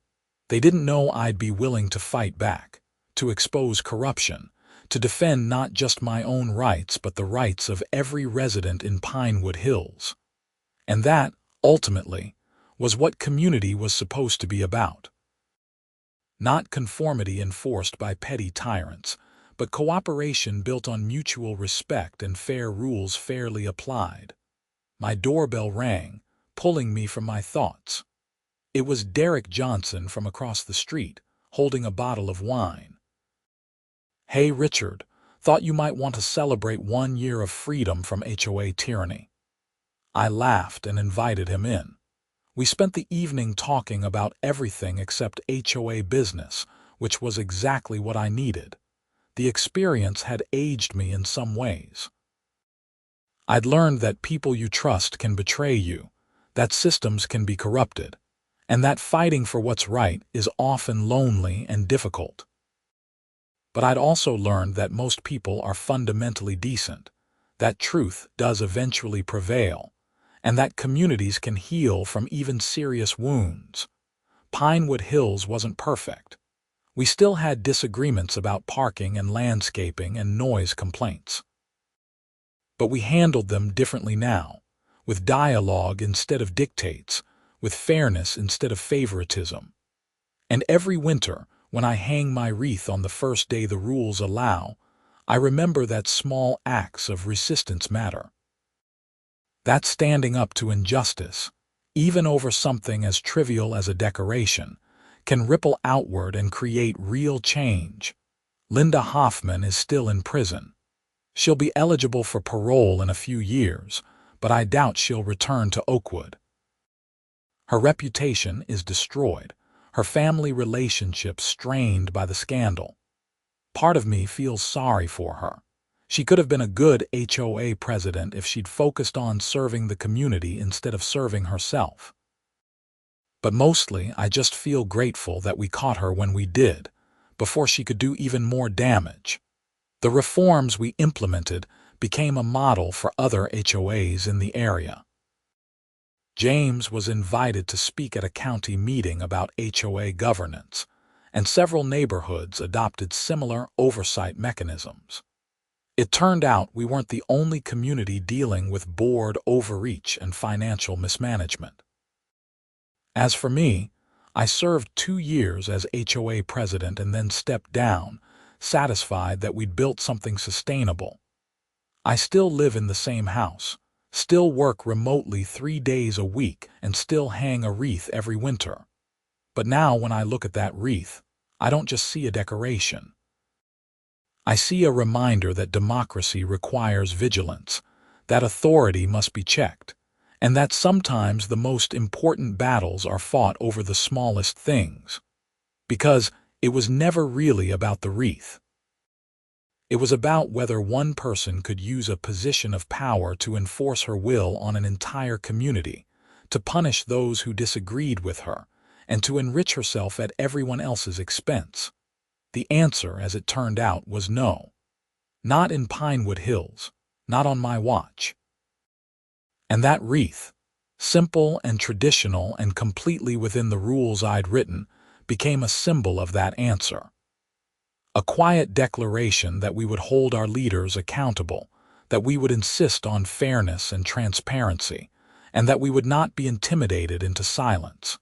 they didn't know I'd be willing to fight back, to expose corruption, to defend not just my own rights but the rights of every resident in Pinewood Hills. And that, ultimately, was what community was supposed to be about. Not conformity enforced by petty tyrants, but cooperation built on mutual respect and fair rules fairly applied. My doorbell rang, pulling me from my thoughts. It was Derek Johnson from across the street, holding a bottle of wine. "Hey, Richard, thought you might want to celebrate 1 year of freedom from HOA tyranny." I laughed and invited him in. We spent the evening talking about everything except HOA business, which was exactly what I needed. The experience had aged me in some ways. I'd learned that people you trust can betray you, that systems can be corrupted, and that fighting for what's right is often lonely and difficult. But I'd also learned that most people are fundamentally decent, that truth does eventually prevail, and that communities can heal from even serious wounds. Pinewood Hills wasn't perfect. We still had disagreements about parking and landscaping and noise complaints. But we handled them differently now, with dialogue instead of dictates, with fairness instead of favoritism. And every winter, when I hang my wreath on the first day the rules allow, I remember that small acts of resistance matter. That standing up to injustice, even over something as trivial as a decoration, can ripple outward and create real change. Linda Hoffman is still in prison. She'll be eligible for parole in a few years, but I doubt she'll return to Oakwood. Her reputation is destroyed, her family relationships strained by the scandal. Part of me feels sorry for her. She could have been a good HOA president if she'd focused on serving the community instead of serving herself. But mostly, I just feel grateful that we caught her when we did, before she could do even more damage. The reforms we implemented became a model for other HOAs in the area. James was invited to speak at a county meeting about HOA governance, and several neighborhoods adopted similar oversight mechanisms. It turned out we weren't the only community dealing with board overreach and financial mismanagement. As for me, I served 2 years as HOA president and then stepped down, satisfied that we'd built something sustainable. I still live in the same house, still work remotely 3 days a week, and still hang a wreath every winter. But now when I look at that wreath, I don't just see a decoration. I see a reminder that democracy requires vigilance, that authority must be checked, and that sometimes the most important battles are fought over the smallest things. Because it was never really about the wreath. It was about whether one person could use a position of power to enforce her will on an entire community, to punish those who disagreed with her, and to enrich herself at everyone else's expense. The answer, as it turned out, was no. Not in Pinewood Hills, not on my watch. And that wreath, simple and traditional and completely within the rules I'd written, became a symbol of that answer. A quiet declaration that we would hold our leaders accountable, that we would insist on fairness and transparency, and that we would not be intimidated into silence.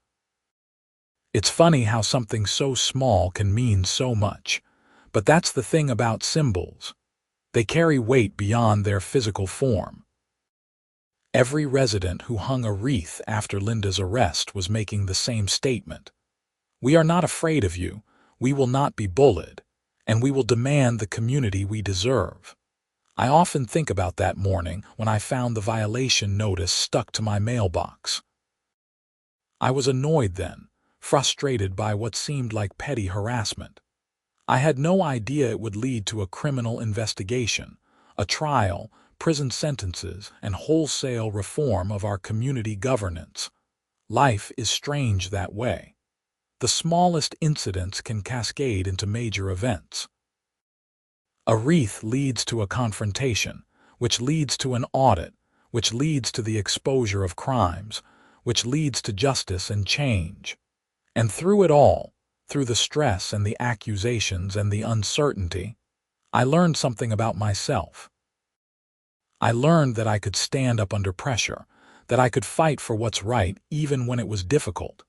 It's funny how something so small can mean so much, but that's the thing about symbols. They carry weight beyond their physical form. Every resident who hung a wreath after Linda's arrest was making the same statement. We are not afraid of you, we will not be bullied, and we will demand the community we deserve. I often think about that morning when I found the violation notice stuck to my mailbox. I was annoyed then, frustrated by what seemed like petty harassment. I had no idea it would lead to a criminal investigation, a trial, prison sentences, and wholesale reform of our community governance. Life is strange that way. The smallest incidents can cascade into major events. A wreath leads to a confrontation, which leads to an audit, which leads to the exposure of crimes, which leads to justice and change. And through it all, through the stress and the accusations and the uncertainty, I learned something about myself. I learned that I could stand up under pressure, that I could fight for what's right even when it was difficult,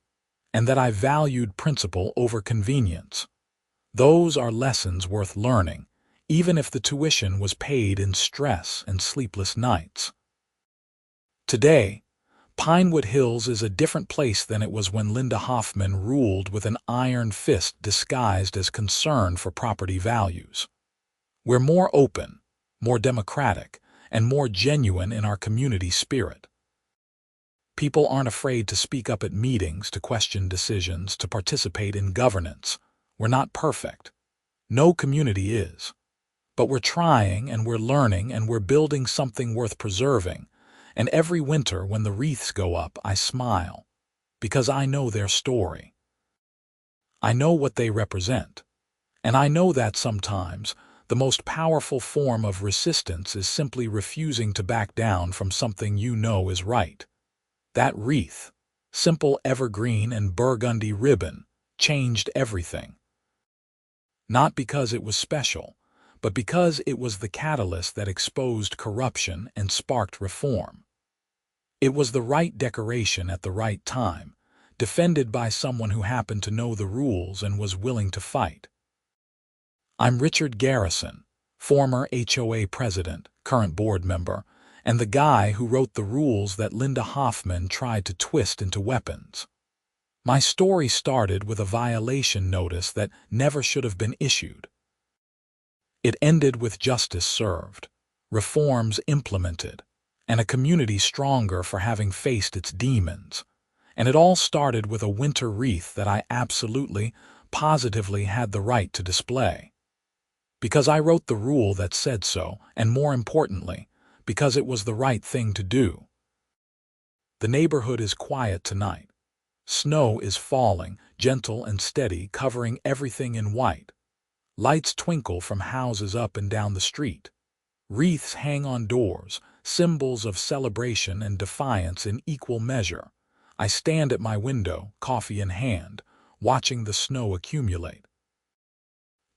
and that I valued principle over convenience. Those are lessons worth learning, even if the tuition was paid in stress and sleepless nights. Today, Pinewood Hills is a different place than it was when Linda Hoffman ruled with an iron fist disguised as concern for property values. We're more open, more democratic, and more genuine in our community spirit. People aren't afraid to speak up at meetings, to question decisions, to participate in governance. We're not perfect. No community is. But we're trying, and we're learning, and we're building something worth preserving. And every winter when the wreaths go up, I smile, because I know their story. I know what they represent. And I know that sometimes the most powerful form of resistance is simply refusing to back down from something you know is right. That wreath, simple evergreen and burgundy ribbon, changed everything. Not because it was special, but because it was the catalyst that exposed corruption and sparked reform. It was the right decoration at the right time, defended by someone who happened to know the rules and was willing to fight. I'm Richard Garrison, former HOA president, current board member, and the guy who wrote the rules that Linda Hoffman tried to twist into weapons. My story started with a violation notice that never should have been issued. It ended with justice served, reforms implemented, and a community stronger for having faced its demons. And it all started with a winter wreath that I absolutely, positively had the right to display. Because I wrote the rule that said so, and more importantly, because it was the right thing to do. The neighborhood is quiet tonight. Snow is falling, gentle and steady, covering everything in white. Lights twinkle from houses up and down the street. Wreaths hang on doors, symbols of celebration and defiance in equal measure. I stand at my window, coffee in hand, watching the snow accumulate.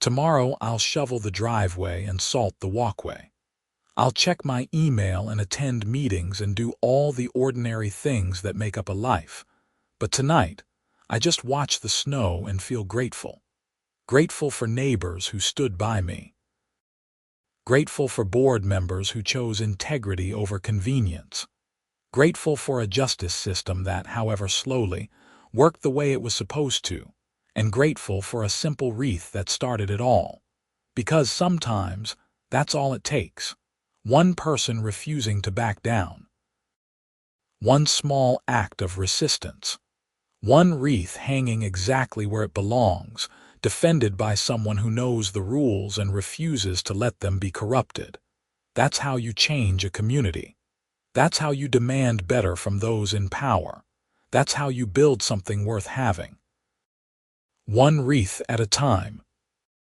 Tomorrow I'll shovel the driveway and salt the walkway. I'll check my email and attend meetings and do all the ordinary things that make up a life. But tonight, I just watch the snow and feel grateful. Grateful for neighbors who stood by me. Grateful for board members who chose integrity over convenience. Grateful for a justice system that, however slowly, worked the way it was supposed to. And grateful for a simple wreath that started it all. Because sometimes, that's all it takes. One person refusing to back down. One small act of resistance. One wreath hanging exactly where it belongs, defended by someone who knows the rules and refuses to let them be corrupted. That's how you change a community. That's how you demand better from those in power. That's how you build something worth having. One wreath at a time,